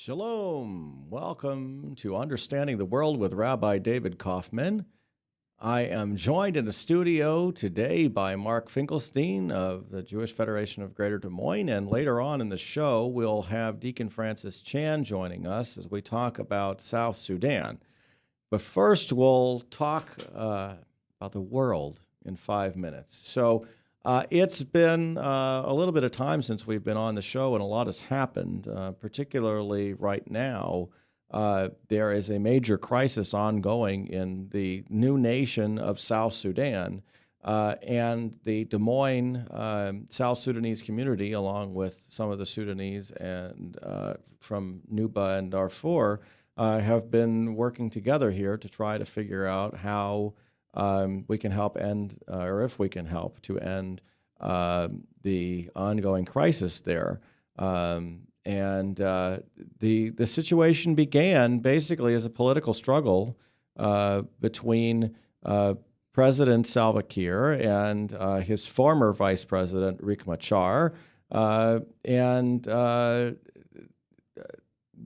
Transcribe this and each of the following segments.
Shalom. Welcome to Understanding the World with Rabbi David Kaufman. I am joined in the studio today by Mark Finkelstein of the Jewish Federation of Greater Des Moines, and later on in the show, we'll have Deacon Francis Chan joining us as we talk about South Sudan. But first, we'll talk about the world in 5 minutes. It's been a little bit of time since we've been on the show, and a lot has happened. Particularly right now, there is a major crisis ongoing in the new nation of South Sudan, and the Des Moines South Sudanese community, along with some of the Sudanese and from Nuba and Darfur, have been working together here to try to figure out how we can help end, or if we can help to end the ongoing crisis there. The situation began basically as a political struggle between President Salva Kiir and his former Vice President Riek Machar,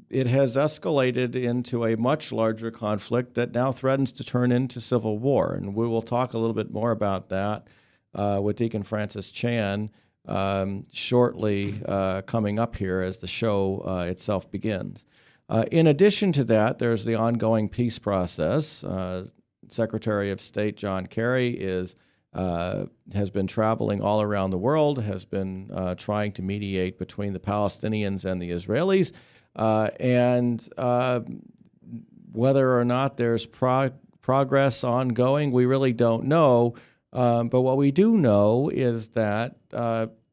it has escalated into a much larger conflict that now threatens to turn into civil war. And we will talk a little bit more about that with Deacon Francis Chan shortly coming up here as the show itself begins. In addition to that, there's the ongoing peace process. Secretary of State John Kerry has been traveling all around the world, has been trying to mediate between the Palestinians and the Israelis. Whether or not there's progress ongoing, we really don't know. But what we do know is that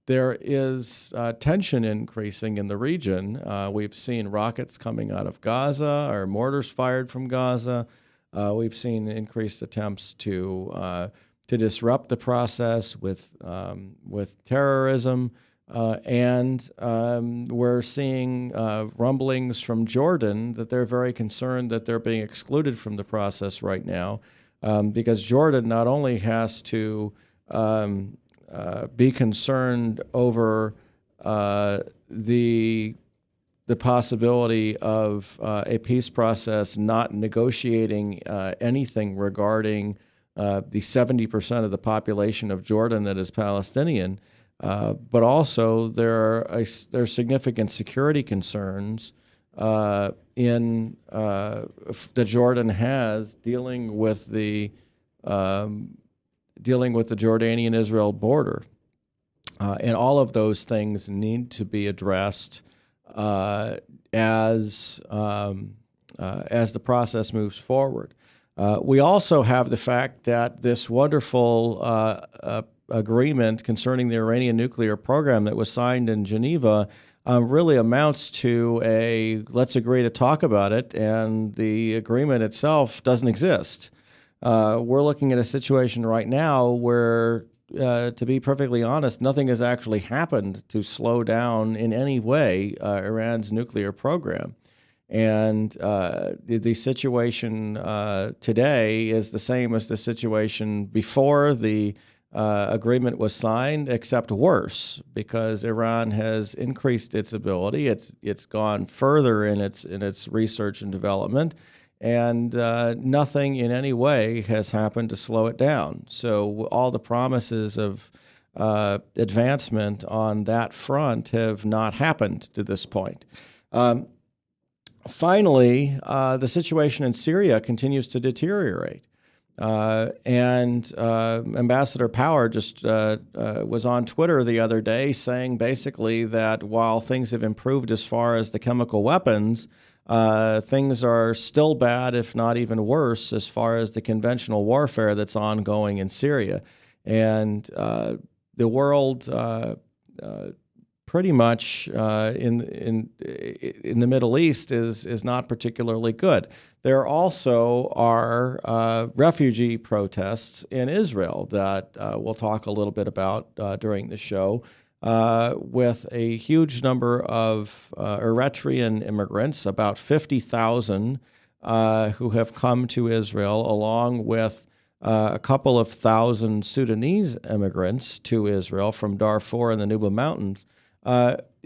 there is tension increasing in the region. We've seen rockets coming out of Gaza or mortars fired from Gaza. We've seen increased attempts to disrupt the process with terrorism. We're seeing rumblings from Jordan that they're very concerned that they're being excluded from the process right now, because Jordan not only has to be concerned over the possibility of a peace process not negotiating anything regarding the 70% of the population of Jordan that is Palestinian, but also there are significant security concerns that Jordan has dealing with the Jordanian-Israel border, and all of those things need to be addressed as the process moves forward. We also have the fact that this wonderful agreement concerning the Iranian nuclear program that was signed in Geneva really amounts to a let's agree to talk about it, and the agreement itself doesn't exist. We're looking at a situation right now where, to be perfectly honest, nothing has actually happened to slow down in any way Iran's nuclear program. And the situation today is the same as the situation before the agreement was signed, except worse, because Iran has increased its ability. It's gone further in its research and development, and nothing in any way has happened to slow it down. So all the promises of advancement on that front have not happened to this point. Finally, the situation in Syria continues to deteriorate. Ambassador Power just was on Twitter the other day saying basically that while things have improved as far as the chemical weapons, things are still bad, if not even worse, as far as the conventional warfare that's ongoing in Syria. And the world pretty much in the Middle East is not particularly good. There also are refugee protests in Israel that we'll talk a little bit about during the show, with a huge number of Eritrean immigrants, about 50,000 who have come to Israel, along with a couple of thousand Sudanese immigrants to Israel from Darfur and the Nuba Mountains.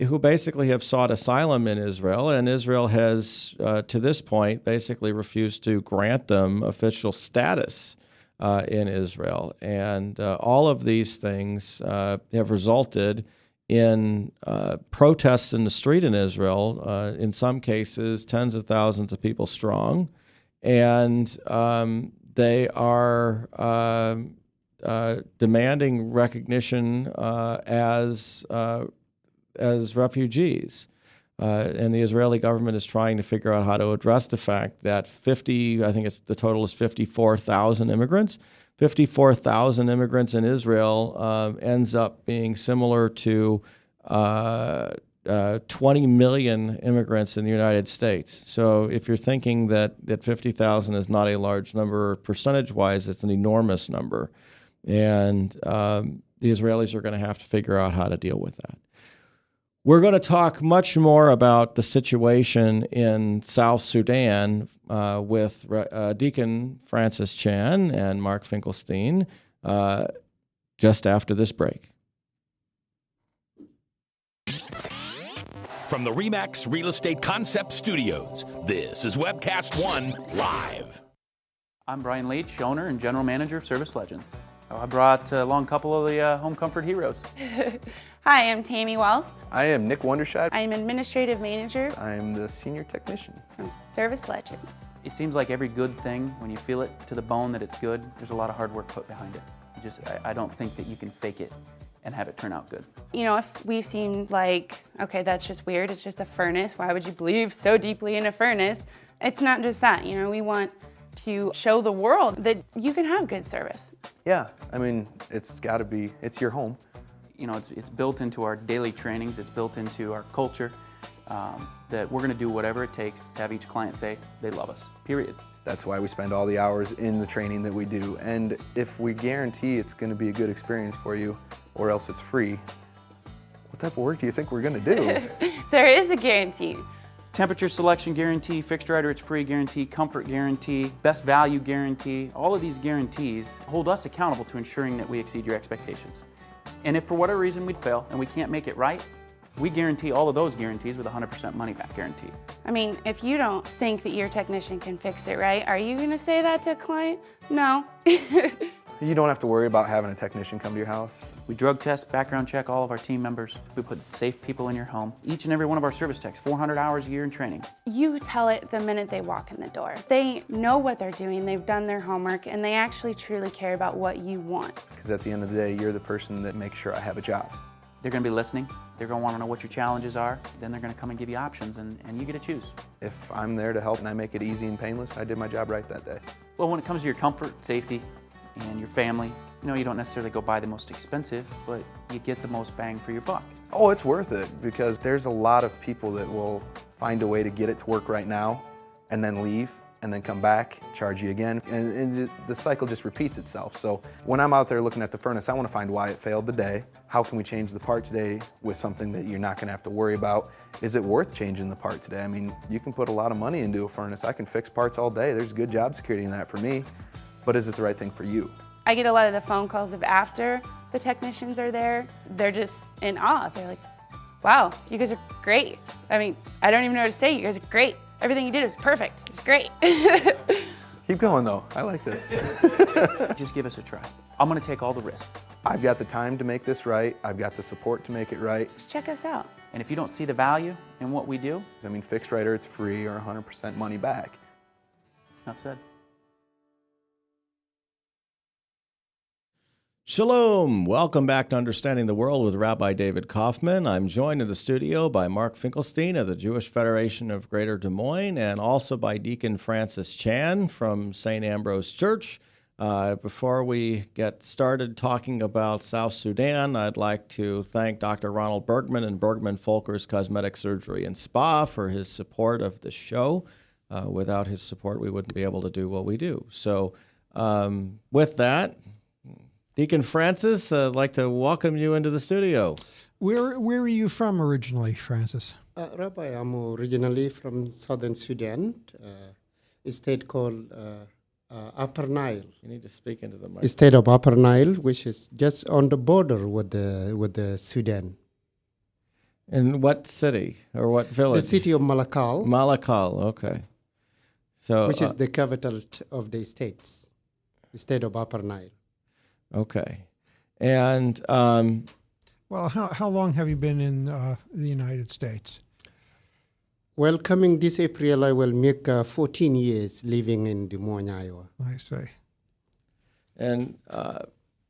who basically have sought asylum in Israel, and Israel has, to this point, basically refused to grant them official status in Israel. And all of these things have resulted in protests in the street in Israel, in some cases tens of thousands of people strong, and they are demanding recognition as refugees. And the Israeli government is trying to figure out how to address the fact that the total is 54,000 immigrants. 54,000 immigrants in Israel ends up being similar to 20 million immigrants in the United States. So if you're thinking that 50,000 is not a large number percentage-wise, it's an enormous number. And the Israelis are going to have to figure out how to deal with that. We're going to talk much more about the situation in South Sudan with Deacon Francis Chan and Mark Finkelstein just after this break. From the RE/MAX Real Estate Concept Studios, this is Webcast One Live. I'm Brian Leach, owner and general manager of Service Legends. I brought along a couple of the home comfort heroes. Hi, I'm Tammy Wells. I am Nick Wondershide. I'm administrative manager I'm the senior technician from Service Legends. It seems like every good thing, when you feel it to the bone that it's good, there's a lot of hard work put behind it. I don't think that you can fake it and have it turn out good. You know, if we seem like, okay, that's just weird, it's just a furnace, why would you believe so deeply in a furnace? It's not just that, you know, we want to show the world that you can have good service. Yeah, I mean, it's your home. You know, it's built into our daily trainings, it's built into our culture, that we're gonna do whatever it takes to have each client say they love us, period. That's why we spend all the hours in the training that we do. And if we guarantee it's gonna be a good experience for you, or else it's free, what type of work do you think we're gonna do? There is a guarantee. Temperature selection guarantee, fixed right or it's free guarantee, comfort guarantee, best value guarantee. All of these guarantees hold us accountable to ensuring that we exceed your expectations. And if for whatever reason we'd fail and we can't make it right, we guarantee all of those guarantees with a 100% money back guarantee. I mean, if you don't think that your technician can fix it right, are you gonna say that to a client? No. You don't have to worry about having a technician come to your house. We drug test, background check all of our team members. We put safe people in your home. Each and every one of our service techs, 400 hours a year in training. You tell it the minute they walk in the door. They know what they're doing, they've done their homework, and they actually truly care about what you want. Because at the end of the day, you're the person that makes sure I have a job. They're gonna be listening. They're gonna wanna know what your challenges are. Then they're gonna come and give you options, and you get to choose. If I'm there to help and I make it easy and painless, I did my job right that day. Well, when it comes to your comfort, safety, and your family, you know, you don't necessarily go buy the most expensive, but you get the most bang for your buck. Oh, it's worth it, because there's a lot of people that will find a way to get it to work right now and then leave and then come back, charge you again, and the cycle just repeats itself. So when I'm out there looking at the furnace, I want to find why it failed today. How can we change the part today with something that you're not going to have to worry about? Is it worth changing the part today? I mean, you can put a lot of money into a furnace. I can fix parts all day. There's good job security in that for me. But is it the right thing for you? I get a lot of the phone calls of after the technicians are there. They're just in awe. They're like, wow, you guys are great. I mean, I don't even know what to say. You guys are great. Everything you did was perfect. It was great. Keep going though, I like this. Just give us a try. I'm gonna take all the risk. I've got the time to make this right. I've got the support to make it right. Just check us out. And if you don't see the value in what we do, I mean, fixed right or it's free or 100% money back. enough said. Shalom. Welcome back to Understanding the World with Rabbi David Kaufman. I'm joined in the studio by Mark Finkelstein of the Jewish Federation of Greater Des Moines and also by Deacon Francis Chan from St. Ambrose Church. Before we get started talking about South Sudan, I'd like to thank Dr. Ronald Bergman and Bergman Folkers Cosmetic Surgery and Spa for his support of the show. Without his support, we wouldn't be able to do what we do. So with that, Deacon Francis, I'd like to welcome you into the studio. Where are you from originally, Francis? Rabbi, I'm originally from southern Sudan, a state called Upper Nile. You need to speak into the mic. A state of Upper Nile, which is just on the border with the Sudan. In what city or what village? The city of Malakal, Malakal, okay. So, which is the capital of the state of Upper Nile. okay. And Well, how long have you been in the United States? Well, coming this April, I will make 14 years living in Des Moines, Iowa. I see. And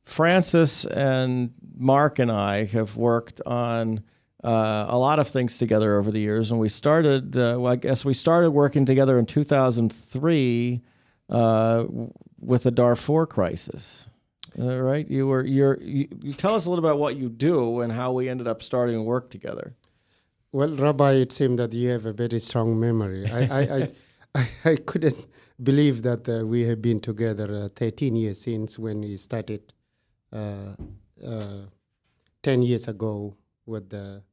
Francis and Mark and I have worked on a lot of things together over the years, and we started. Well, I guess we started working together in 2003 with the Darfur crisis. Right? You tell us a little about what you do and how we ended up starting to work together. Well, Rabbi, it seems that you have a very strong memory. I couldn't believe that we have been together 13 years since when we started 10 years ago with the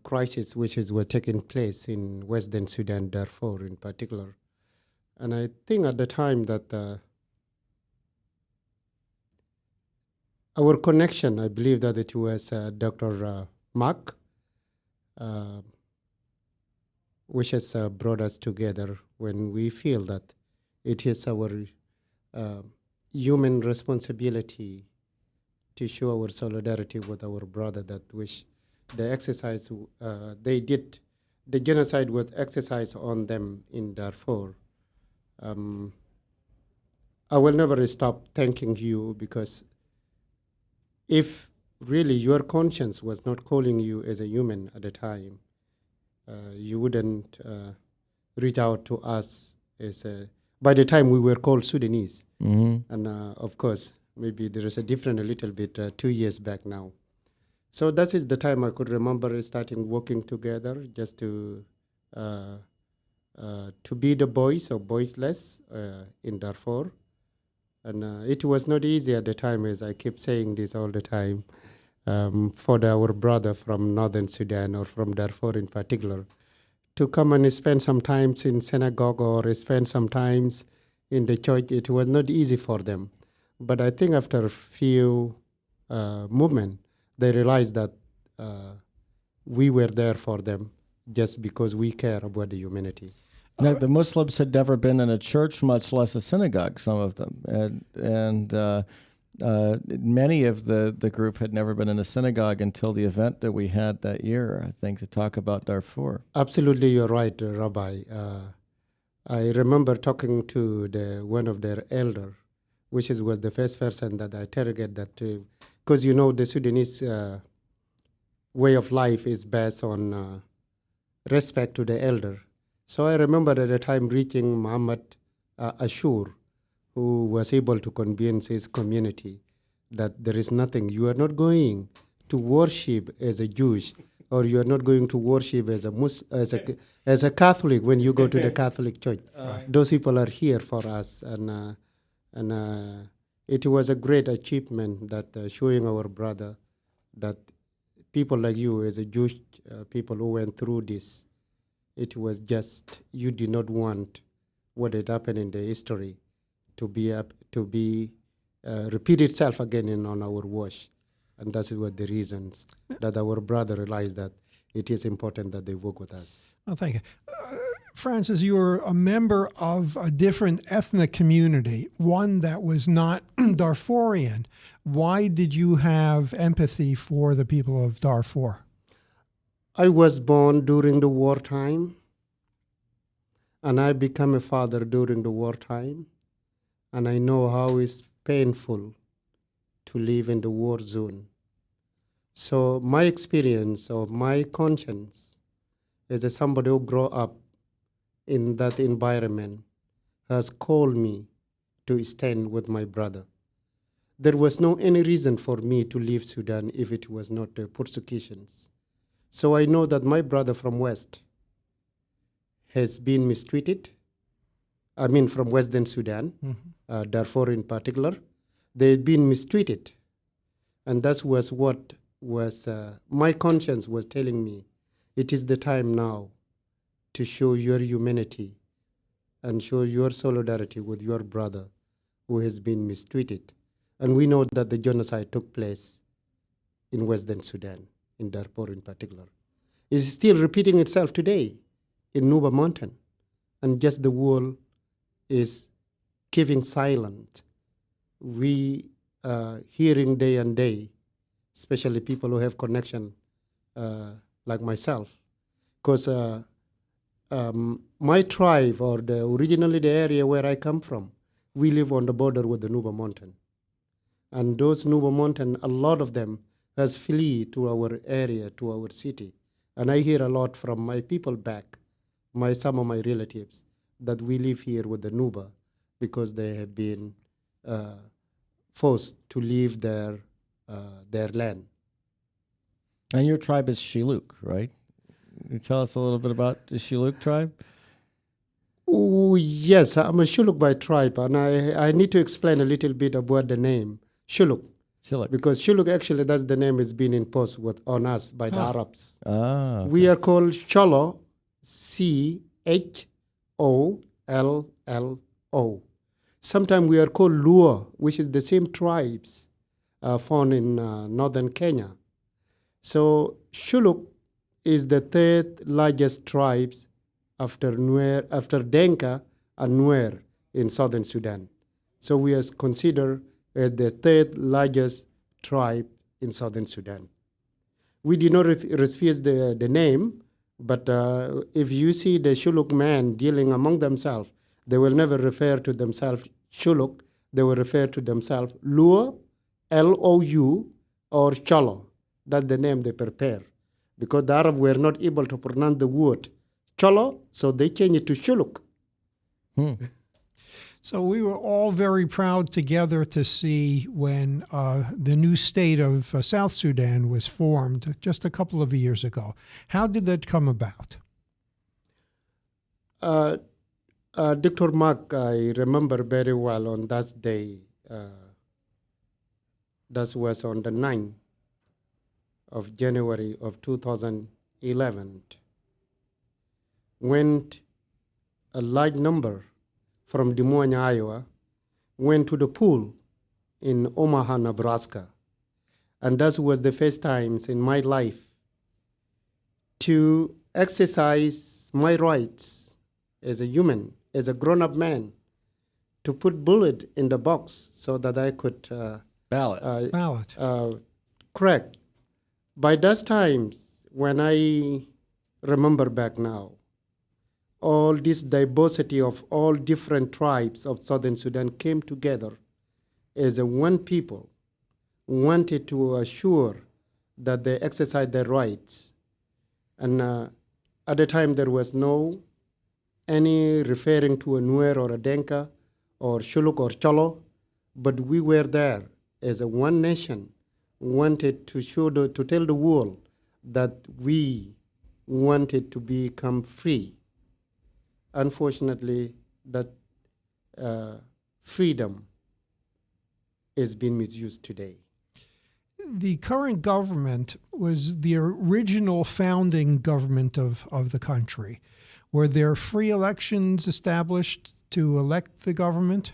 crisis which was taking place in Western Sudan, Darfur in particular. And I think at the time that our connection, I believe that it was Dr. Mark, which has brought us together when we feel that it is our human responsibility to show our solidarity with our brother that which the exercise they did, the genocide was exercised on them in Darfur. I will never stop thanking you because if really your conscience was not calling you as a human at the time, you wouldn't reach out to us as by the time we were called Sudanese. Mm-hmm. And of course, maybe there is a different a little bit 2 years back now. So that is the time I could remember starting working together just to be the voice of voiceless in Darfur. And it was not easy at the time, as I keep saying this all the time, for our brother from Northern Sudan or from Darfur in particular, to come and spend some time in synagogue or spend some time in the church. It was not easy for them. But I think after a few movements, they realized that we were there for them just because we care about the humanity. Now, the Muslims had never been in a church, much less a synagogue, some of them. And many of the group had never been in a synagogue until the event that we had that year, I think, to talk about Darfur. Absolutely, you're right, Rabbi. I remember talking to one of their elder, which was the first person that I interrogated that, because you know the Sudanese way of life is based on respect to the elder. So I remember at the time reaching Muhammad Ashur, who was able to convince his community that there is nothing. You are not going to worship as a Jewish, or you are not going to worship as a Catholic when you go to the Catholic Church. Those people are here for us, and it was a great achievement that showing our brother that people like you, as a Jewish people who went through this, it was just you did not want what had happened in the history to be repeat itself again on our watch, and that was the reasons that our brother realized that it is important that they work with us. Oh, thank you. Francis, you're a member of a different ethnic community, one that was not Darfurian. Why did you have empathy for the people of Darfur? I was born during the wartime, and I became a father during the wartime, and I know how it's painful to live in the war zone. So my experience or my conscience as somebody who grew up in that environment has called me to stand with my brother. There was no any reason for me to leave Sudan if it was not the persecutions. So I know that my brother from West has been mistreated. I mean, from Western Sudan, Darfur in particular, they've been mistreated. And that was what was, my conscience was telling me, it is the time now to show your humanity and show your solidarity with your brother who has been mistreated. And we know that the genocide took place in Western Sudan, in Darfur in particular. is still repeating itself today in Nuba Mountain. And just the world is keeping silent. We hearing day and day, especially people who have connection like myself. Because my tribe, or originally the area where I come from, we live on the border with the Nuba Mountain. And those Nuba Mountain, a lot of them has flee to our area, to our city. And I hear a lot from my people back, some of my relatives, that we live here with the Nuba because they have been forced to leave their land. And your tribe is Shilluk, right? Can you tell us a little bit about the Shilluk tribe? Oh, yes, I'm a Shilluk by tribe, and I need to explain a little bit about the name, Shilluk. Shilluk. Because Shilluk, actually, that's the name is being imposed on us by the Arabs. Ah, okay. We are called Cholo, Chollo. Sometimes we are called Luo, which is the same tribes found in northern Kenya. So Shilluk is the third largest tribes after Denka and Nuer in southern Sudan. So we are considered as the third largest tribe in southern Sudan. We did not refuse the name, but if you see the Shilluk men dealing among themselves, they will never refer to themselves Shilluk. They will refer to themselves Luo, Lou, or Cholo. That's the name they prepare. Because the Arab were not able to pronounce the word Cholo, so they changed it to Shilluk. So we were all very proud together to see when the new state of South Sudan was formed just a couple of years ago. How did that come about? Dr. Mark, I remember very well on that day. That was on the 9th of January of 2011, when a large number from Des Moines, Iowa, went to the pool in Omaha, Nebraska. And that was the first time in my life to exercise my rights as a human, as a grown-up man, to put bullet in the box so that I could Ballot. correct. By those times, when I remember back now, all this diversity of all different tribes of southern Sudan came together as a one people, wanted to assure that they exercise their rights. And at the time, there was no any referring to a Nuer or a Denka or Shilluk or Cholo, but we were there as a one nation, wanted to to tell the world that we wanted to become free. Unfortunately, that freedom is being misused today. The current government was the original founding government of the country. Were there free elections established to elect the government?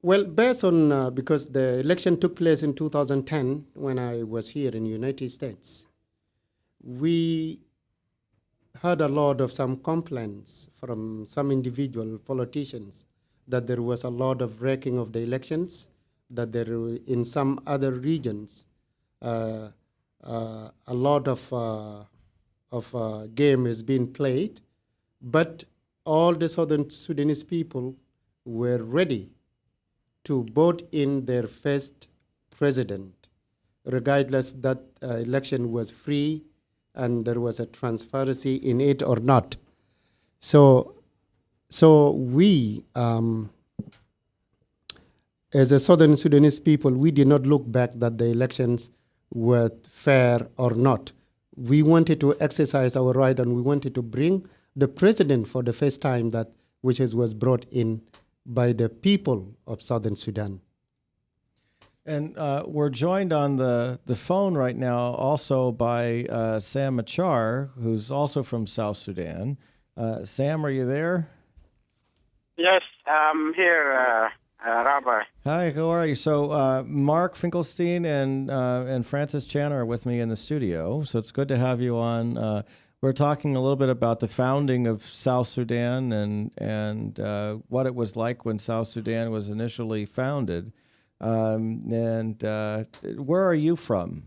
Well, based on, because the election took place in 2010 when I was here in the United States, we heard a lot of some complaints from some individual politicians that there was a lot of wrecking of the elections, that there in some other regions a lot of game is being played, but all the southern Sudanese people were ready to vote in their first president, regardless that election was free and there was a transparency in it or not. So we, as a southern Sudanese people, we did not look back that the elections were fair or not. We wanted to exercise our right, and we wanted to bring the president for the first time which was brought in by the people of southern Sudan. And we're joined on the phone right now also by Sam Machar, who's also from South Sudan. Sam, are you there? Yes, I'm here. Rabbi. Hi, how are you? So Mark Finkelstein and Francis Chan are with me in the studio. So it's good to have you on. We're talking a little bit about the founding of South Sudan and what it was like when South Sudan was initially founded. And where are you from?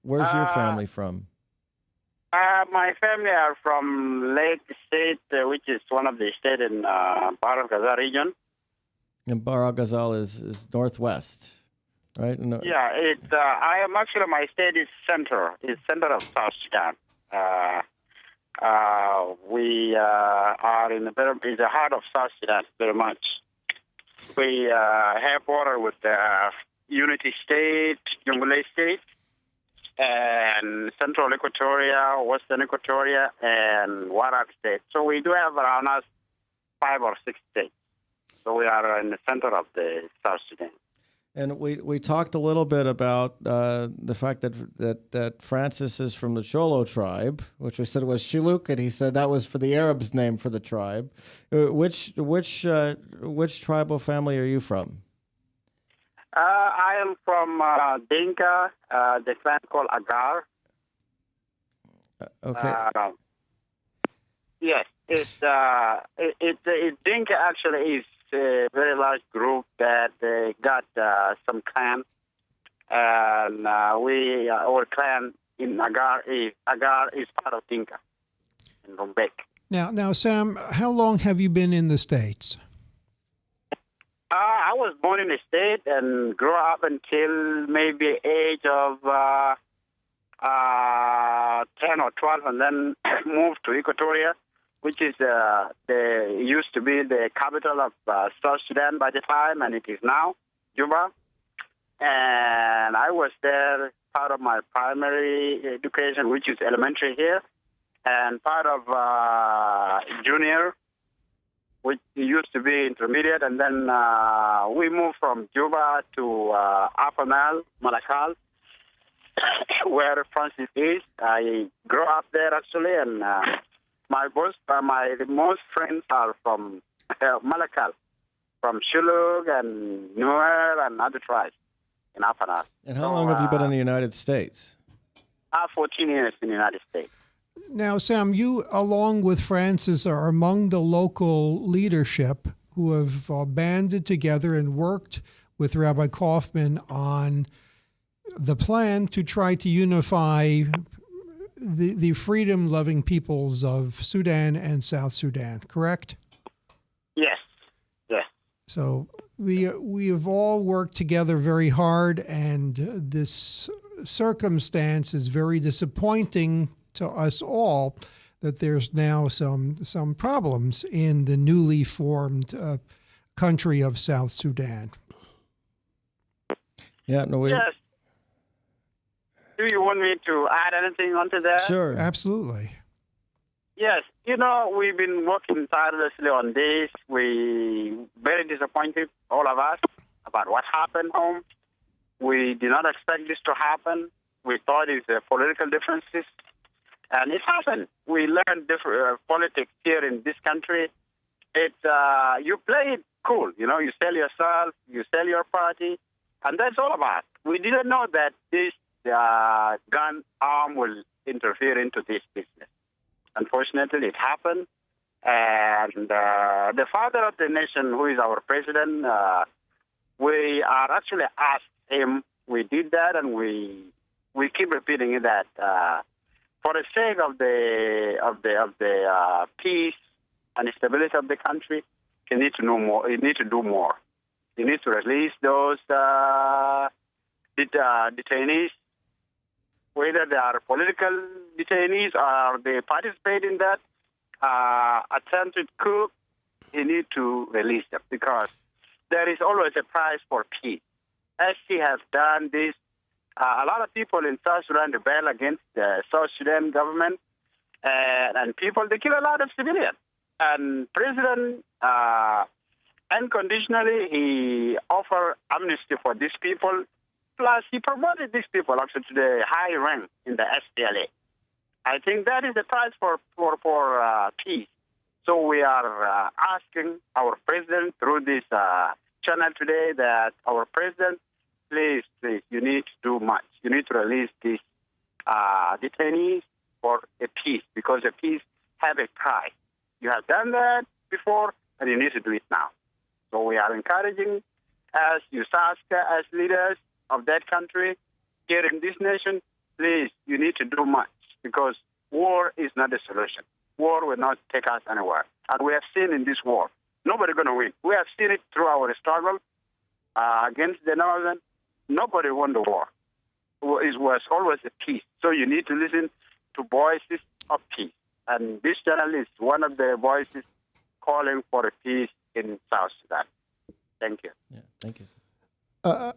Where's your family from? My family are from Lake State, which is one of the states in Bahr el Ghazal region. And Bahr el Ghazal is northwest, right? No, Yeah, I am actually, my state is center. It's center of South Sudan. We are in the heart of South Sudan, very much. We have border with Unity State, Jonglei State, and Central Equatoria, Western Equatoria, and Warab State. So we do have around us 5 or 6 states. So we are in the center of the South Sudan. And we talked a little bit about the fact that Francis is from the Cholo tribe, which we said was Shilluk, and he said that was for the Arabs' name for the tribe. Which tribal family are you from? I am from Dinka, the clan called Agar. Okay. Yes, Dinka actually is a very large group that got some clan, and our clan in Agar is part of Dinka in Rumbek. Now, Sam, how long have you been in the States? I was born in the state and grew up until maybe age of 10 or 12, and then moved to Equatoria, which is used to be the capital of South Sudan by the time, and it is now Juba. And I was there part of my primary education, which is elementary here, and part of junior, which used to be intermediate, and then we moved from Juba to Upper Nile, Malakal, where Francis is. I grew up there actually, and my most friends are from Malakal, from Shilluk and Nuer and other tribes in Upper Nile. And how long have you been in the United States? 14 years in the United States. Now, Sam, you, along with Francis, are among the local leadership who have banded together and worked with Rabbi Kaufman on the plan to try to unify the freedom-loving peoples of Sudan and South Sudan, correct? Yes, yes. So we have all worked together very hard, and this circumstance is very disappointing to us all, that there's now some problems in the newly formed country of South Sudan. Yeah, no, Yes. Do you want me to add anything onto that? Sure. Absolutely. Yes. We've been working tirelessly on this. We very disappointed, all of us, about what happened home. We did not expect this to happen. We thought it's political differences. And it happened. We learned different politics here in this country. You play it cool. You sell yourself, you sell your party, and that's all about. We didn't know that this gun arm will interfere into this business. Unfortunately, it happened. And the father of the nation, who is our president, we are actually asked him. We did that, and we keep repeating that. For the sake of the peace and stability of the country, you need to know more. You need to do more. You need to release those detainees, whether they are political detainees or they participate in that attempted coup. You need to release them, because there is always a price for peace. As he has done this, a lot of people in South Sudan rebel against the South Sudan government, and people, they kill a lot of civilians. And President, unconditionally, he offered amnesty for these people. Plus, he promoted these people actually to the high rank in the SPLA. I think that is the price for peace. So we are asking our president through this channel today that our president, please, you need to do much. You need to release these detainees for a peace, because a peace have a price. You have done that before, and you need to do it now. So we are encouraging, as USASCA, as leaders of that country here in this nation, please, you need to do much, because war is not the solution. War will not take us anywhere. And we have seen in this war, nobody's going to win. We have seen it through our struggle against the Northern. Nobody won the war. It was always a peace. So you need to listen to voices of peace. And this channel is one of the voices calling for a peace in South Sudan. Thank you. Yeah, thank you.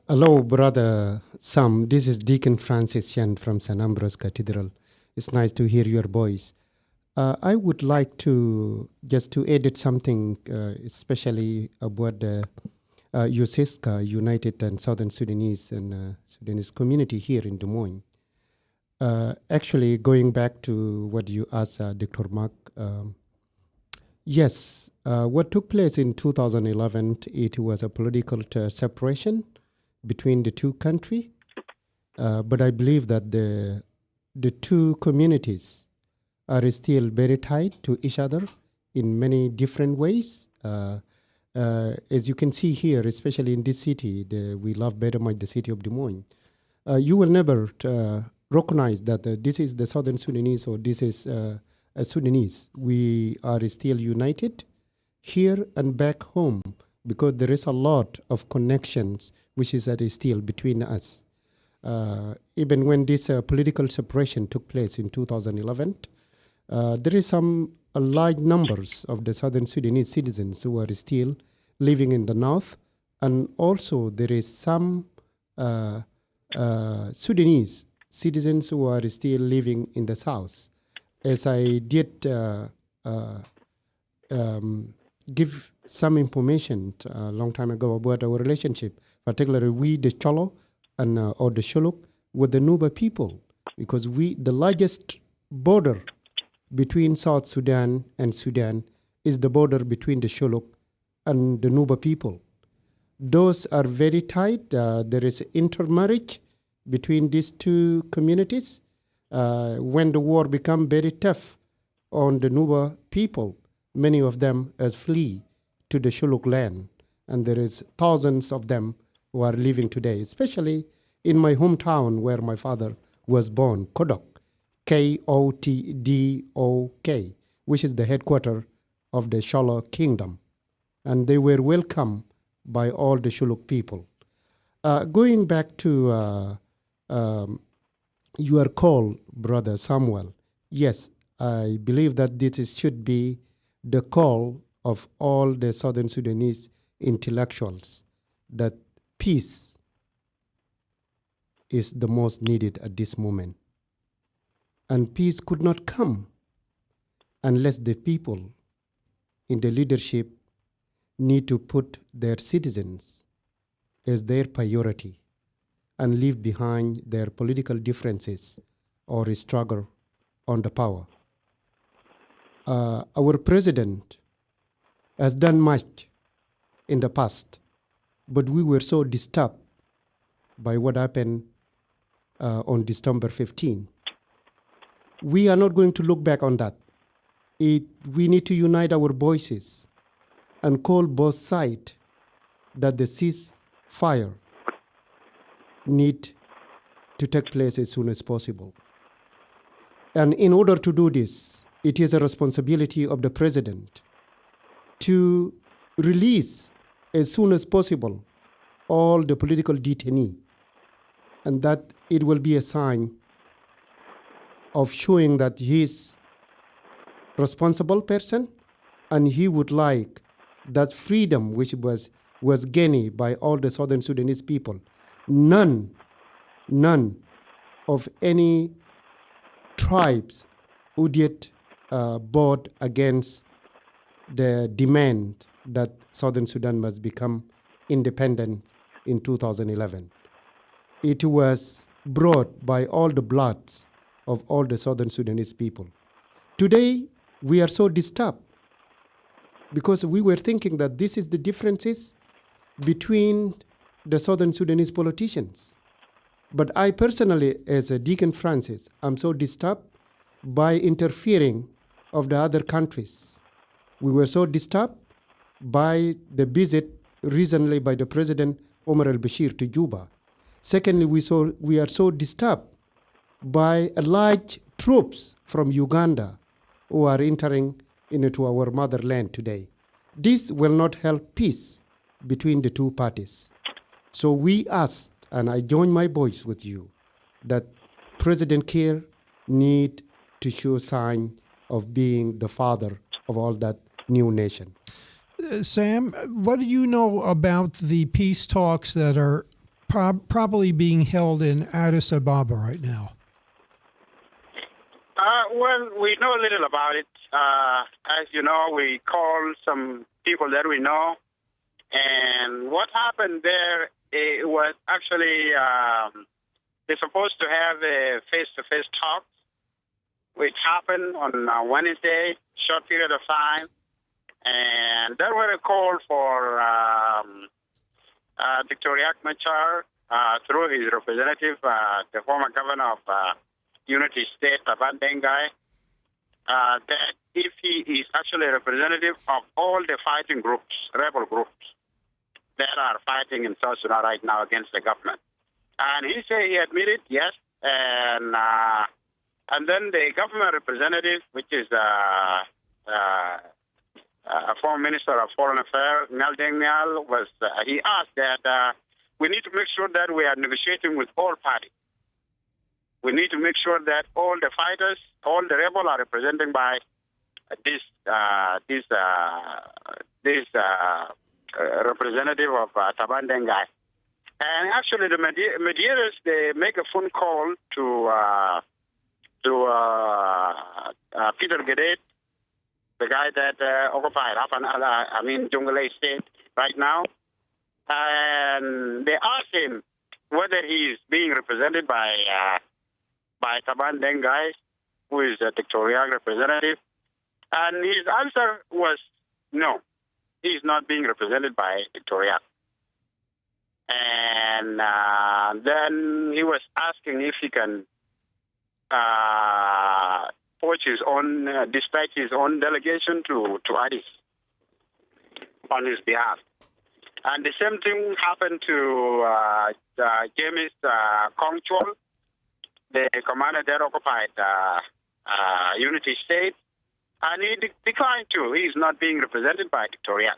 Hello, Brother Sam. This is Deacon Francis Chen from St. Ambrose Cathedral. It's nice to hear your voice. I would like to just to edit something, especially about the USASCA, United and Southern Sudanese and Sudanese community here in Des Moines. Actually, going back to what you asked, Dr. Mark, yes, what took place in 2011, it was a political separation between the two countries. But I believe that the two communities are still very tied to each other in many different ways. As you can see here, especially in this city, we love very much the city of Des Moines. You will never recognize that this is the Southern Sudanese or this is a Sudanese. We are still united here and back home because there is a lot of connections which is still between us. Even when this political separation took place in 2011, there is some large numbers of the Southern Sudanese citizens who are still living in the north, and also there is some Sudanese citizens who are still living in the south. As I did give some information a long time ago about our relationship, particularly we, the Cholo, and or the Shuluk, with the Nuba people, because the largest border between South Sudan and Sudan is the border between the Shuluk and the Nuba people. Those are very tight. There is intermarriage between these two communities. When the war became very tough on the Nuba people, many of them has flee to the Shuluk land, and there is thousands of them who are living today, especially in my hometown where my father was born, Kodok, Kotdok, which is the headquarters of the Sholo Kingdom. And they were welcomed by all the Shuluk people. Going back to your call, Brother Samuel, yes, I believe that this should be the call of all the Southern Sudanese intellectuals, that peace is the most needed at this moment. And peace could not come unless the people in the leadership need to put their citizens as their priority and leave behind their political differences or struggle on the power. Our president has done much in the past, but we were so disturbed by what happened on December 15. We are not going to look back on that. We need to unite our voices and call both sides that the ceasefire need to take place as soon as possible. And in order to do this, it is a responsibility of the president to release as soon as possible all the political detainees, and that it will be a sign of showing that he is a responsible person and he would like that freedom which was gained by all the Southern Sudanese people. None of any tribes who did vote against the demand that Southern Sudan must become independent in 2011. It was brought by all the bloods of all the Southern Sudanese people. Today, we are so disturbed because we were thinking that this is the differences between the Southern Sudanese politicians. But I personally, as a Deacon Francis, I'm so disturbed by interfering of the other countries. We were so disturbed by the visit recently by the President Omar al-Bashir to Juba. Secondly, we are so disturbed by large troops from Uganda who are entering into our motherland today. This will not help peace between the two parties. So we asked, and I join my voice with you, that President Kiir need to show sign of being the father of all that new nation. Sam, what do you know about the peace talks that are probably being held in Addis Ababa right now? Well, we know a little about it. As you know, we called some people that we know. And what happened there, it was actually, they're supposed to have a face-to-face talk, which happened on Wednesday, short period of time. And there were a call for Dr. Riek Machar through his representative, the former governor of Unity State, Taban Dengai, that if he is actually a representative of all the fighting groups, rebel groups, that are fighting in South Sudan right now against the government. And he said he admitted, yes, and then the government representative, which is a former Minister of Foreign Affairs, Nyal Deng Nyal, he asked that we need to make sure that we are negotiating with all parties. We need to make sure that all the fighters, all the rebels are represented by this representative of Taban Dengai. And actually, the mediators, they make a phone call to Peter Gadet, the guy that occupied Jonglei State right now. And they asked him whether he is being represented by Taban Dengai, who is a dictatorial representative. And his answer was no, he is not being represented by Victoria. And then he was asking if he can dispatch his own delegation to Addis on his behalf. And the same thing happened to James Kongchol, the commander that occupied Unity State, and he declined to. He is not being represented by Victoria.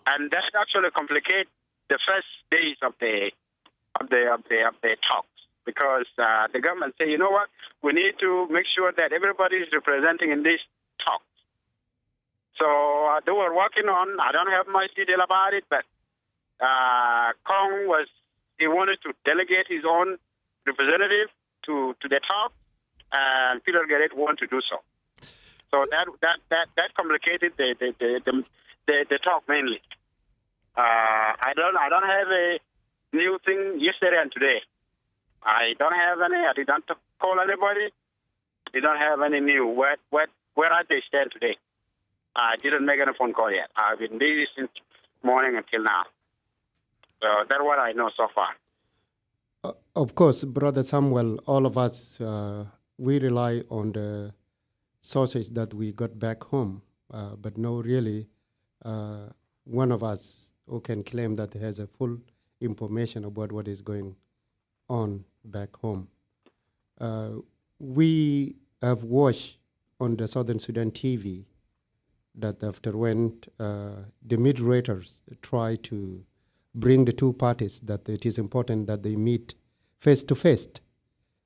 And that actually complicates the first days of the talks, because the government say, you know what, we need to make sure that everybody is representing in these talks. So they were working on, I don't have much detail about it, but Kong he wanted to delegate his own representative to the talk, and Peter Gadet wanted to do so. So that complicated the talk mainly. I don't have a new thing yesterday and today. I don't have any. I didn't call anybody. I don't have any new. Where are they stand today? I didn't make any phone call yet. I've been busy since morning until now. So that's what I know so far. Of course, Brother Samuel, all of us, we rely on the sources that we got back home. But no, really, one of us who can claim that he has a full information about what is going on back home. We have watched on the Southern Sudan TV that after when the mediators try to bring the two parties, that it is important that they meet face to face,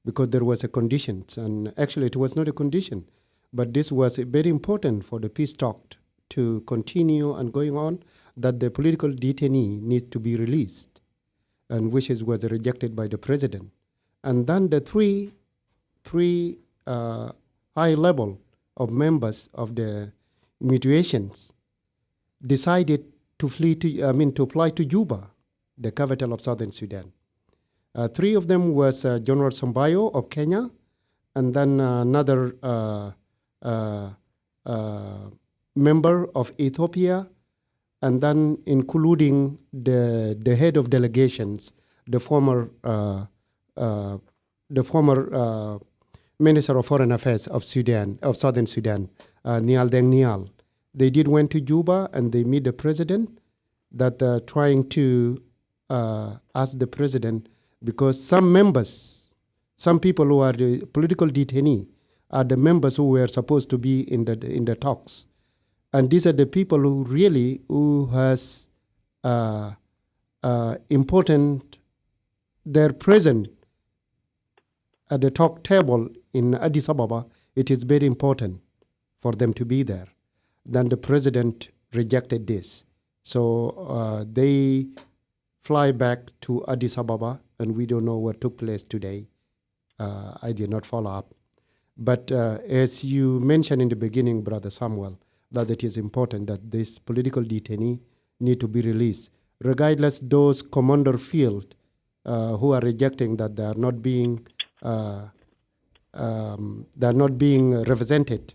because there was a condition, and actually it was not a condition, but this was very important for the peace talk to continue and going on, that the political detainee needs to be released, and which was rejected by the president. And then the three high level of members of the mediations decided to fly to Juba, the capital of Southern Sudan. Three of them was General Sambayo of Kenya, and then another member of Ethiopia, and then including the head of delegations, the former Minister of Foreign Affairs of Sudan, of Southern Sudan, Nial Deng Nial. They went to Juba and they meet the president, that trying to ask the president, because some people who are the political detainee are the members who were supposed to be in the talks. And these are the people who has important, their presence at the talk table in Addis Ababa. It is very important for them to be there. Then the president rejected this. So they fly back to Addis Ababa, and we don't know what took place today. I did not follow up. But as you mentioned in the beginning, Brother Samuel, that it is important that this political detainee need to be released. Regardless, those commander field who are rejecting that they are not being represented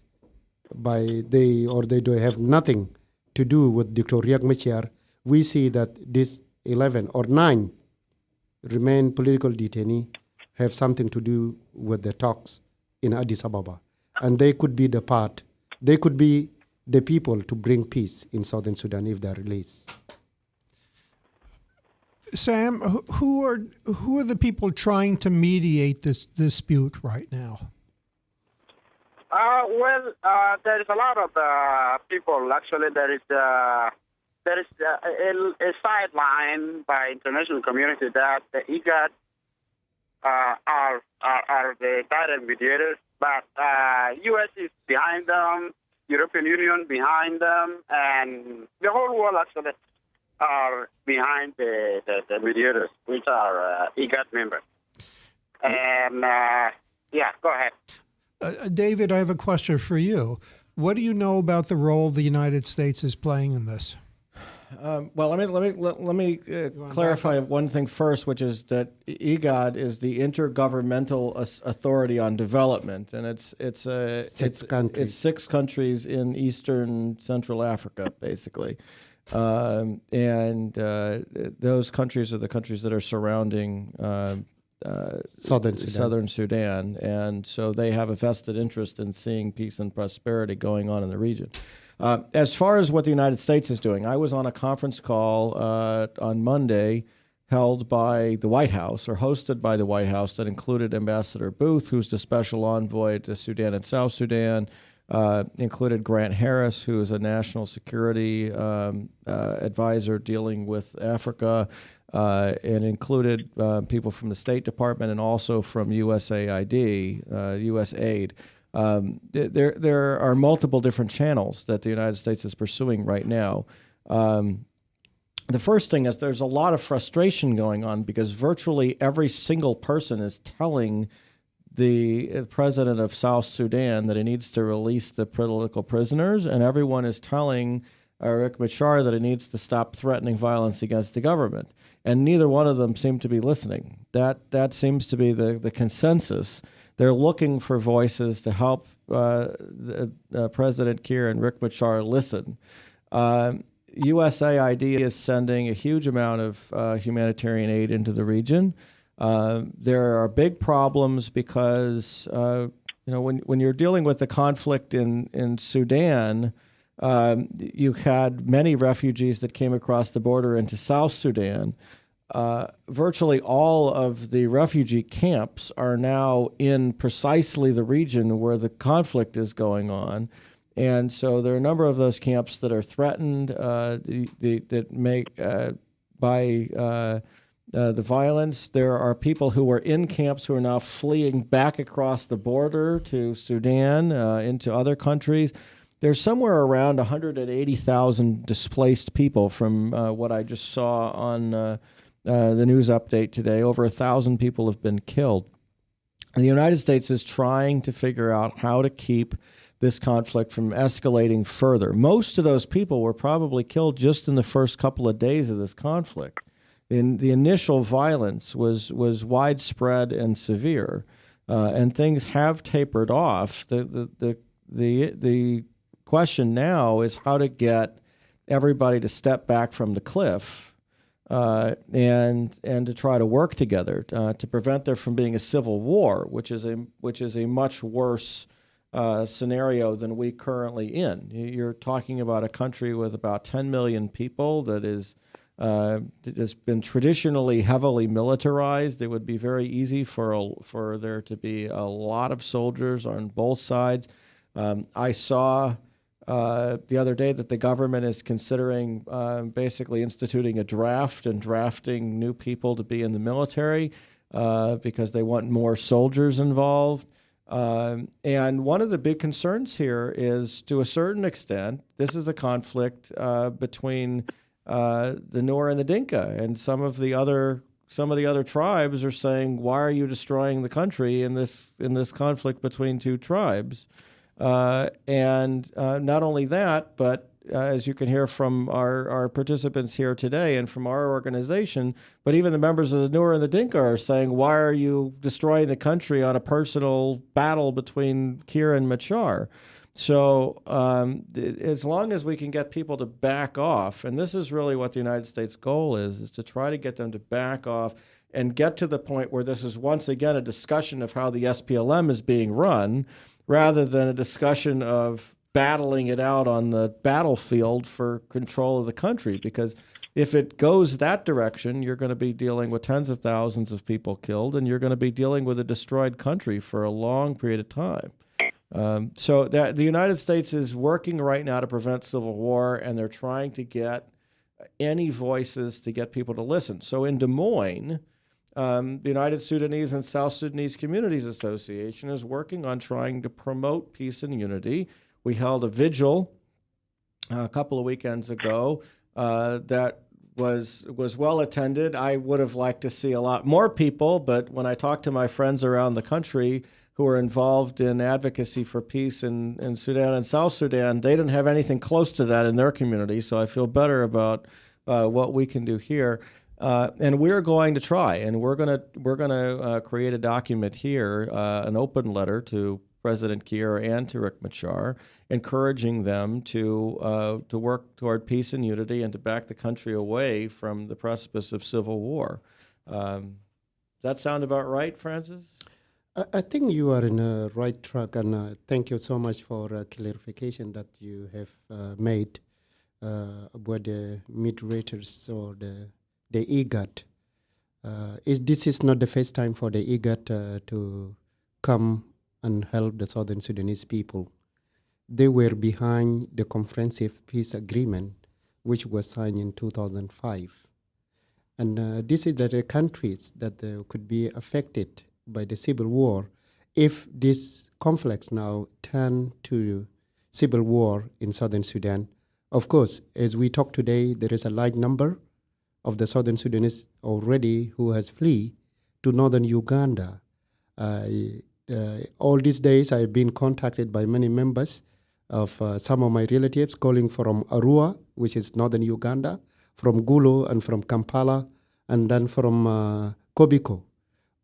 by they do have nothing to do with Dr. Riek Machar. We see that this 11 or 9 remain political detainee have something to do with the talks in Addis Ababa, and they could be the people to bring peace in Southern Sudan if they're released. Sam, who are the people trying to mediate this dispute right now? There is a lot of people. Actually, there is a sideline by international community that the IGAD are the direct mediators, but U.S. is behind them, European Union behind them, and the whole world actually are behind the mediators, which are IGAD members. And go ahead. David, I have a question for you. What do you know about the role the United States is playing in this? Well, let me clarify one thing first, which is that IGAD is the Intergovernmental Authority on Development, and it's 6 countries. It's 6 countries in Eastern Central Africa, basically, and those countries are the countries that are surrounding Southern Sudan, and so they have a vested interest in seeing peace and prosperity going on in the region. As far as what the United States is doing, I was on a conference call on Monday held by the White House, or hosted by the White House, that included Ambassador Booth, who's the special envoy to Sudan and South Sudan, included Grant Harris, who is a national security advisor dealing with Africa, and included people from the State Department and also from USAID, USAID. There are multiple different channels that the United States is pursuing right now. The first thing is there's a lot of frustration going on because virtually every single person is telling the president of South Sudan that he needs to release the political prisoners, and everyone is telling Riek Machar that he needs to stop threatening violence against the government. And neither one of them seem to be listening. That seems to be the consensus. They're looking for voices to help President Kiir and Riek Machar listen. USAID is sending a huge amount of humanitarian aid into the region. There are big problems because when you're dealing with the conflict in Sudan, you had many refugees that came across the border into South Sudan. Virtually all of the refugee camps are now in precisely the region where the conflict is going on. And so there are a number of those camps that are threatened by the violence. There are people who are in camps who are now fleeing back across the border to Sudan, into other countries. There's somewhere around 180,000 displaced people from what I just saw on the news update today. Over 1,000 people have been killed. And the United States is trying to figure out how to keep this conflict from escalating further. Most of those people were probably killed just in the first couple of days of this conflict. The initial violence was widespread and severe, and things have tapered off. The question now is how to get everybody to step back from the cliff and to try to work together to prevent there from being a civil war, which is a much worse scenario than we currently in. You're talking about a country with about 10 million people that has been traditionally heavily militarized. It would be very easy for there to be a lot of soldiers on both sides. I saw the other day that the government is considering basically instituting a draft and drafting new people to be in the military because they want more soldiers involved. And one of the big concerns here is, to a certain extent, this is a conflict between the Nuer and the Dinka, and some of the other tribes are saying, "Why are you destroying the country in this conflict between two tribes?" And not only that, but as you can hear from our participants here today and from our organization, but even the members of the Nuer and the Dinka are saying, "Why are you destroying the country on a personal battle between Kiir and Machar?" So as long as we can get people to back off, and this is really what the United States goal is to try to get them to back off and get to the point where this is once again a discussion of how the SPLM is being run, rather than a discussion of battling it out on the battlefield for control of the country. Because if it goes that direction, you're going to be dealing with tens of thousands of people killed, and you're going to be dealing with a destroyed country for a long period of time. So that the United States is working right now to prevent civil war, and they're trying to get any voices to get people to listen. So in Des Moines, the United Sudanese and South Sudanese Communities Association is working on trying to promote peace and unity. We held a vigil a couple of weekends ago that was well attended. I would have liked to see a lot more people, but when I talked to my friends around the country who are involved in advocacy for peace in Sudan and South Sudan, they didn't have anything close to that in their community. So I feel better about what we can do here. And we're going to try, and we're gonna create a document here, an open letter to President Kiir and to Riek Machar, encouraging them to work toward peace and unity and to back the country away from the precipice of civil war. Does that sound about right, Francis? I think you are in a right track, and thank you so much for clarification that you have made about the moderators or the IGAD. This is not the first time for the IGAD to come and help the Southern Sudanese people. They were behind the Comprehensive Peace Agreement, which was signed in 2005. And this is the countries that could be affected by the civil war if these conflicts now turn to civil war in Southern Sudan. Of course, as we talk today, there is a large number of the Southern Sudanese already who has fled to northern Uganda. All these days, I've been contacted by many members of some of my relatives calling from Arua, which is northern Uganda, from Gulu and from Kampala, and then from Kobiko.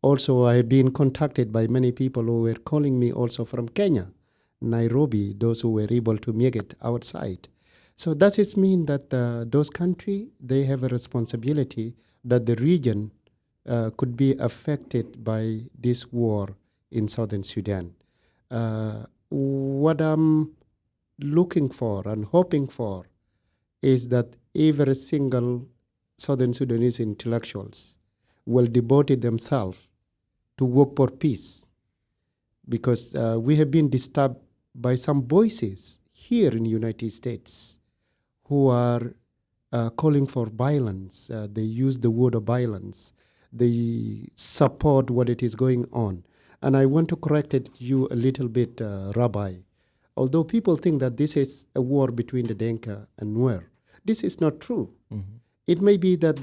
Also, I have been contacted by many people who were calling me also from Kenya, Nairobi, those who were able to make it outside. So does it mean that those countries, they have a responsibility that the region could be affected by this war in Southern Sudan? What I'm looking for and hoping for is that every single Southern Sudanese intellectuals will devote themselves to work for peace, because we have been disturbed by some voices here in the United States who are calling for violence. They use the word of violence. They support what it is going on. And I want to correct you a little bit, Rabbi. Although people think that this is a war between the Dinka and Nuer, this is not true. Mm-hmm. It may be that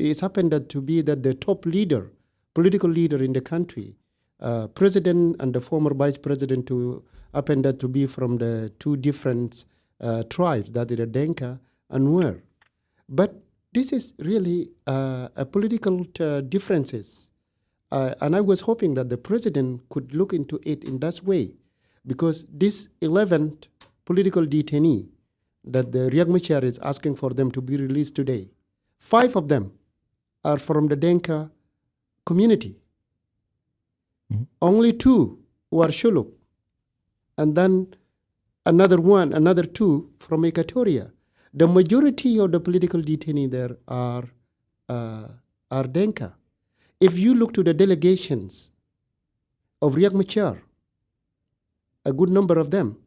it's happened to be that the top leader, political leader in the country, president and the former vice president, happened to be from the two different tribes, that is the Dinka and Nuer. But this is really a political differences. And I was hoping that the president could look into it in that way. because this 11th political detainee that the Riek Machar is asking for them to be released today, 5 of them are from the Denka community. Only 2 were Shuluk, and then another 2 from Equatoria. The majority of the political detainees there are Denka. If you look to the delegations of Riek Machar, a good number of them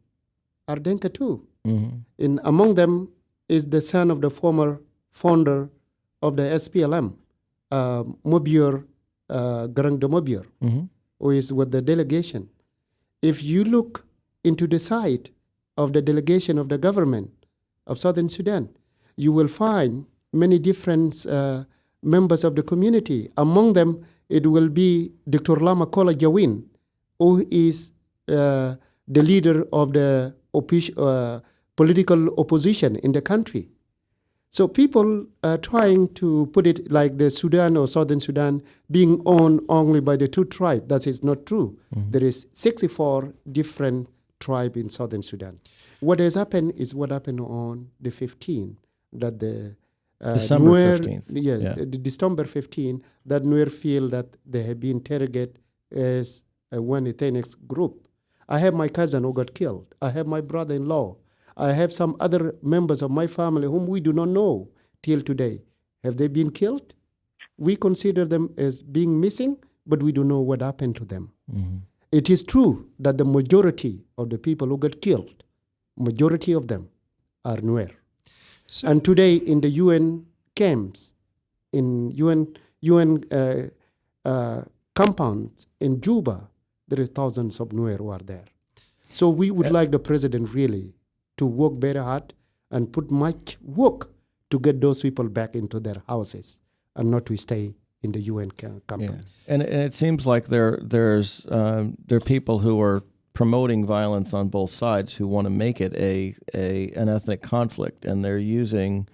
are Denka too. And among them is the son of the former founder of the SPLM, Mobior, Garang de Mobior, who is with the delegation. If you look into the side of the delegation of the government of Southern Sudan, you will find many different members of the community. Among them, it will be Dr. Lama Kola Jawin, who is the leader of the political opposition in the country. So people are trying to put it like the Sudan or Southern Sudan being owned only by the 2 tribes. That is not true. There is 64 different tribes in Southern Sudan. What has happened is what happened on the 15th, that the December Nuer, 15th. yes, Yeah. the December 15th, that Nuer feel that they have been interrogated as one ethnic group. I have my cousin who got killed. I have my brother-in-law. I have some other members of my family whom we do not know till today. Have they been killed? We consider them as being missing, but we don't know what happened to them. It is true that the majority of the people who got killed, majority of them are Nuer. And today in the UN camps, in UN compounds in Juba, there is thousands of Nuer who are there. So we would like the president really to work very hard and put much work to get those people back into their houses and not to stay in the UN compound. And it seems like there are people who are promoting violence on both sides who want to make it an ethnic conflict, and they're using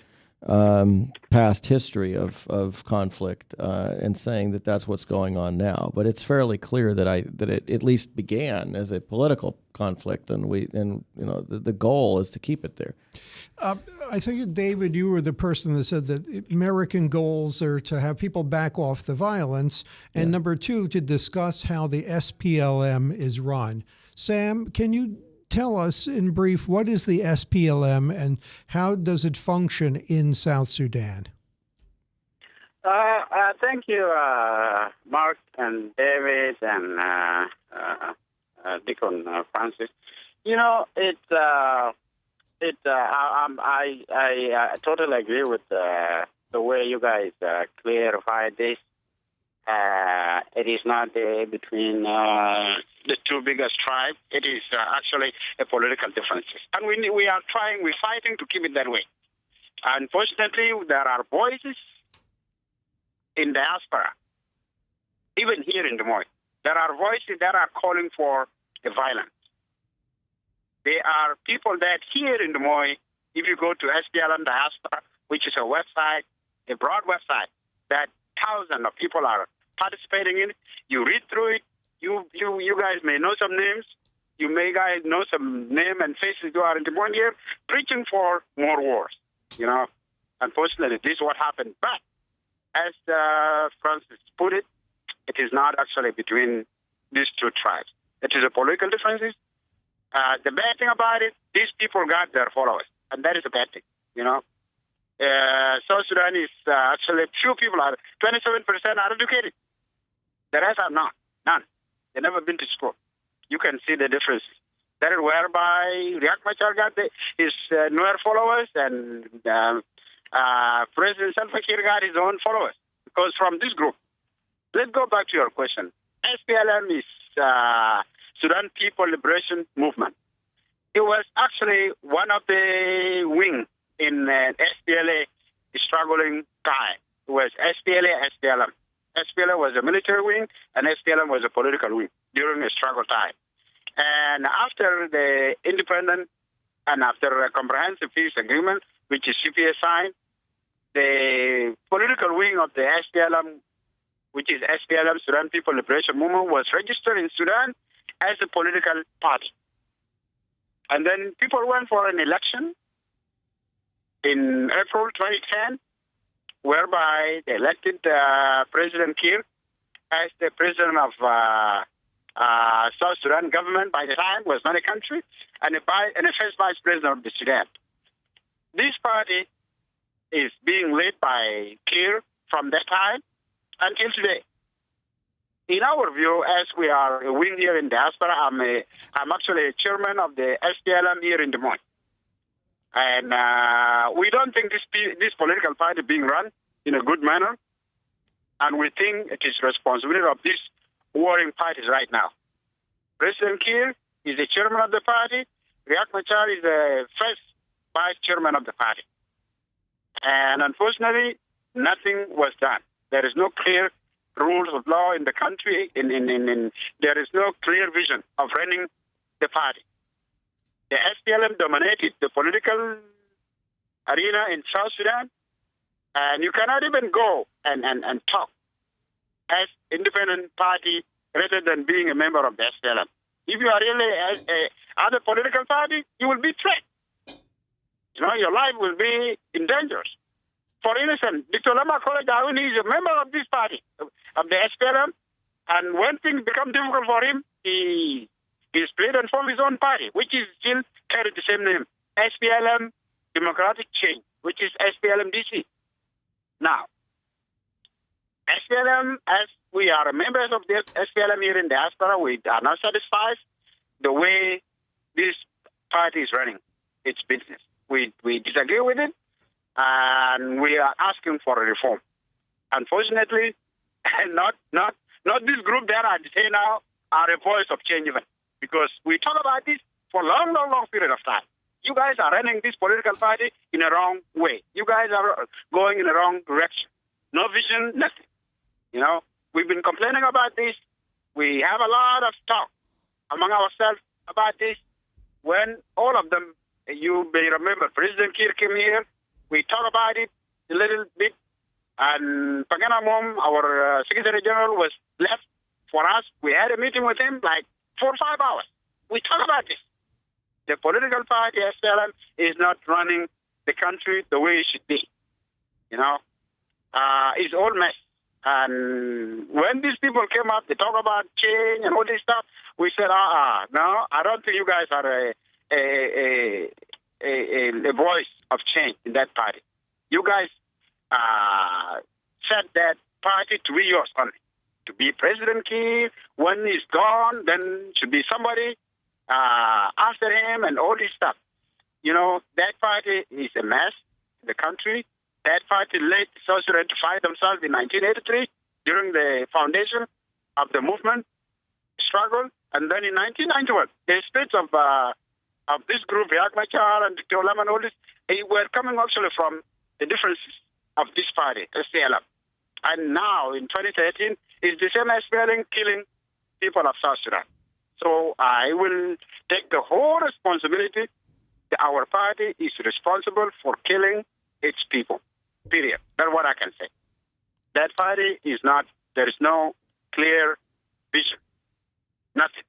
past history of conflict and saying that that's what's going on now. But it's fairly clear that it at least began as a political conflict, and the goal is to keep it there. I think, David, you were the person that said that American goals are to have people back off the violence, and number 2, to discuss how the SPLM is run. Sam, can you tell us in brief what is the SPLM and how does it function in South Sudan? Thank you, Mark and David and Deacon Francis. You know, I totally agree with the way you guys clarified this. It is not between the 2 biggest tribes. It is actually a political difference. And we're fighting to keep it that way. Unfortunately, there are voices in diaspora, even here in Des Moines. There are voices that are calling for the violence. There are people that here in Des Moines, if you go to SPLM Diaspora, which is a website, a broad website, that thousands of people are participating in it. You read through it. You guys may know some names. You may guys know some name and faces who are in Des Moines here preaching for more wars. You know, unfortunately, this is what happened. But as Francis put it, it is not actually between these 2 tribes. It is a political differences. The bad thing about it, these people got their followers, and that is a bad thing. You know, South Sudan is actually few people 27% are educated. The rest are not. None. They've never been to school. You can see the differences. That is whereby Riek Machar got his Nuer followers, and President Salva Kiir got his own followers. Because from this group, let's go back to your question. SPLM is Sudan People Liberation Movement. It was actually one of the wing in SPLA struggling time. It was SPLA, SPLM. SPLA was a military wing, and SPLM was a political wing during the struggle time. And after the independence and after a comprehensive peace agreement, which is CPA signed, the political wing of the SPLM, which is SPLM, Sudan People Liberation Movement, was registered in Sudan as a political party. And then people went for an election in April 2010, whereby they elected President Kiir as the president of South Sudan government. By the time was not a country, and the first vice president of the Sudan. This party is being led by Kiir from that time until today. In our view, as we are a wing here in diaspora, I'm actually a chairman of the SPLM here in Des Moines. And we don't think this political party being run in a good manner. And we think it is responsibility of these warring parties right now. President Kiir is the chairman of the party. Riek Machar is the first vice chairman of the party. And unfortunately, nothing was done. There is no clear rules of law in the country. There is no clear vision of running the party. The SPLM dominated the political arena in South Sudan, and you cannot even go and talk as independent party rather than being a member of the SPLM. If you are really other political party, you will be threatened. Your life will be in danger. For instance, Dr. Lama College is a member of this party, of the SPLM, and when things become difficult for him, he split and formed his own party, which is still carried the same name, SPLM Democratic Change, which is SPLM DC. Now, SPLM, as we are members of the SPLM here in diaspora, we are not satisfied the way this party is running its business. We disagree with it, and we are asking for a reform. Unfortunately, not this group that I say now are a voice of change even, because we talk about this for a long period of time. You guys are running this political party in a wrong way. You guys are going in the wrong direction. No vision, nothing. We've been complaining about this. We have a lot of talk among ourselves about this. When all of them, you may remember, President Kiir came here. We talked about it a little bit. And Pagana Mom, our Secretary General, was left for us. We had a meeting with him like 4 or 5 hours. We talked about this. The political party, SPLM, is not running the country the way it should be. It's all mess. And when these people came up, they talk about change and all this stuff, we said, no, I don't think you guys are a voice of change in that party. You guys set that party to be yours only. To be President Kiir, when he's gone, then should be somebody after him and all this stuff. That party is a mess in the country. That party led South Sudan to fight themselves in 1983 during the foundation of the movement struggle. And then in 1991, the spirits of this group, Riek Machar and Dr. Lama and all this, they were coming actually from the differences of this party, SPLM. And now, in 2013, it's the same SPLM killing people of South Sudan. So I will take the whole responsibility that our party is responsible for killing its people. Period. That's what I can say. That party is not, there is no clear vision. Nothing.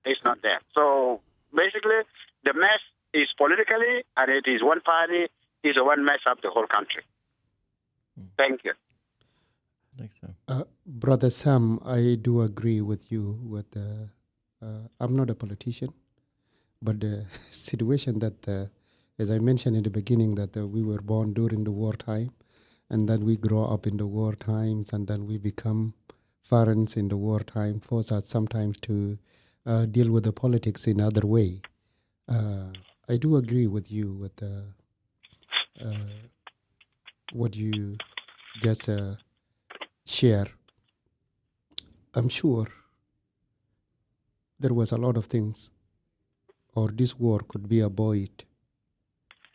It's not there. So basically, the mess is politically, and it is one party is the one mess up the whole country. Thank you. I think so. Brother Sam, I do agree with you. I'm not a politician, but the situation that, as I mentioned in the beginning, that we were born during the wartime, and then we grow up in the war times, and then we become parents in the wartime, force us sometimes to deal with the politics in other way. I do agree with you with what you just share. I'm sure there was a lot of things, or this war could be avoided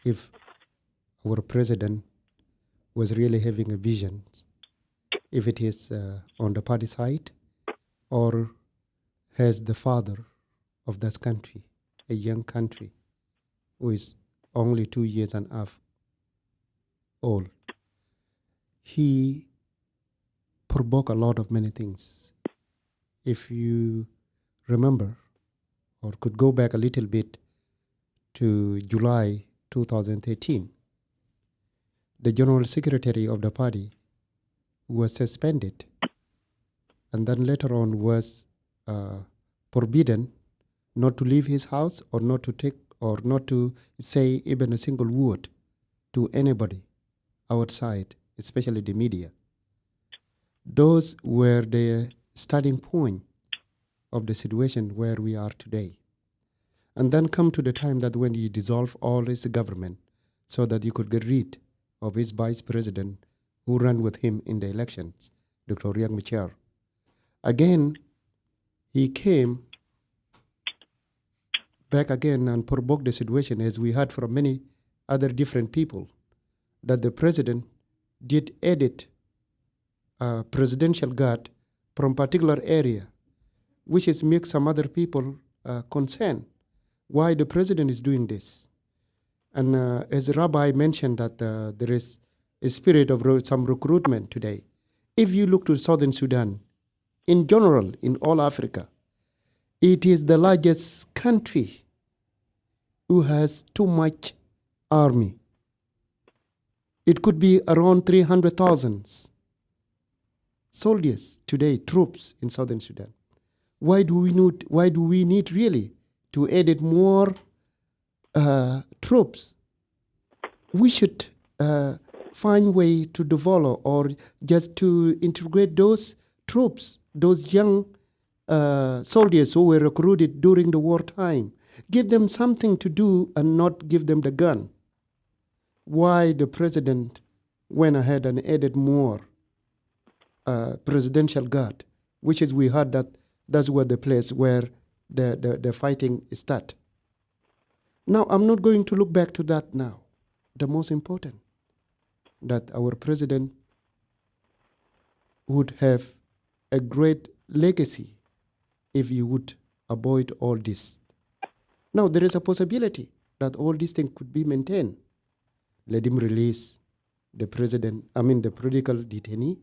if our president was really having a vision, if it is on the party side or as the father of this country, a young country who is only 2 years and a half old. He provoked a lot of many things. If you remember, or could go back a little bit to July 2013. The general secretary of the party was suspended and then later on was forbidden not to leave his house or not to say even a single word to anybody outside, especially the media. Those were the starting point of the situation where we are today. And then come to the time that when he dissolved all his government so that you could get rid of his vice president who ran with him in the elections, Dr. Riek Machar. Again, he came back again and provoked the situation, as we heard from many other different people, that the president did edit a presidential guard from particular area, which is make some other people concerned why the president is doing this. And as the rabbi mentioned that there is a spirit of some recruitment today. If you look to Southern Sudan, in general, in all Africa, it is the largest country who has too much army. It could be around 300,000 soldiers today, troops in Southern Sudan. Why do we need really to edit more troops? We should find a way to develop or just to integrate those troops, those young soldiers who were recruited during the wartime. Give them something to do and not give them the gun. Why the president went ahead and added more presidential guard, which is we heard that that's where the place where the fighting start. Now, I'm not going to look back to that now. The most important, that our president would have a great legacy if he would avoid all this. Now, there is a possibility that all these things could be maintained. Let him release the political detainee,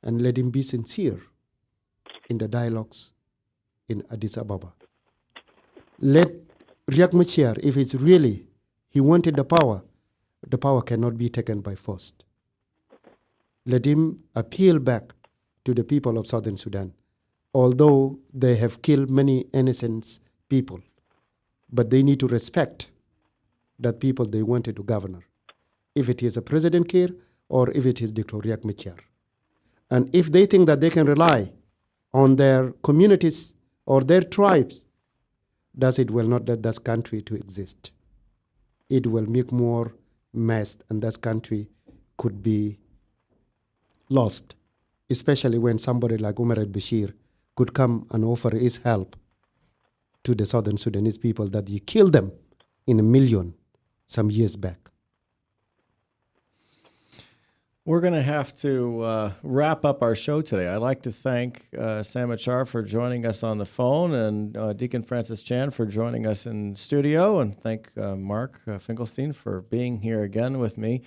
and let him be sincere in the dialogues in Addis Ababa. Let Riek Machar, if it's really he wanted the power cannot be taken by force. Let him appeal back to the people of Southern Sudan, although they have killed many innocent people. But they need to respect that people they wanted to govern. If it is a President Kiir or if it is Dr. Riek Machar. And if they think that they can rely on their communities or their tribes, thus it will not let that country to exist. It will make more mess, and that country could be lost, especially when somebody like Umar al-Bashir could come and offer his help to the Southern Sudanese people that he killed them in 1 million some years back. We're going to have to wrap up our show today. I'd like to thank Sam Machar for joining us on the phone, and Deacon Francis Chan for joining us in studio, and thank Mark Finkelstein for being here again with me.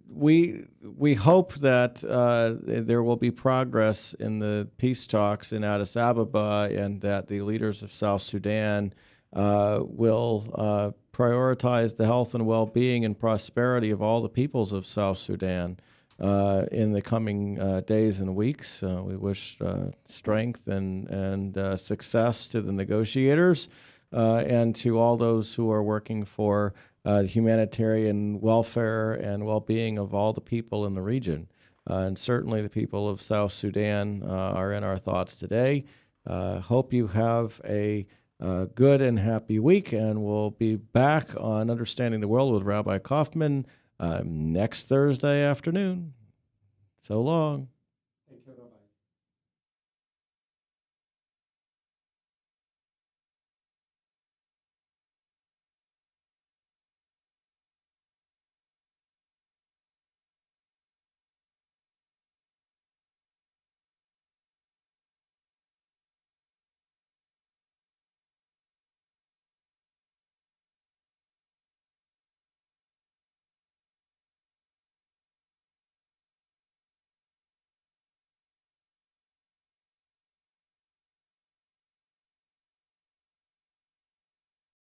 We hope that there will be progress in the peace talks in Addis Ababa, and that the leaders of South Sudan will prioritize the health and well-being and prosperity of all the peoples of South Sudan in the coming days and weeks. We wish strength and success to the negotiators and to all those who are working for humanitarian welfare and well-being of all the people in the region. And certainly the people of South Sudan are in our thoughts today. Hope you have a good and happy week, and we'll be back on Understanding the World with Rabbi Kaufman next Thursday afternoon. So long.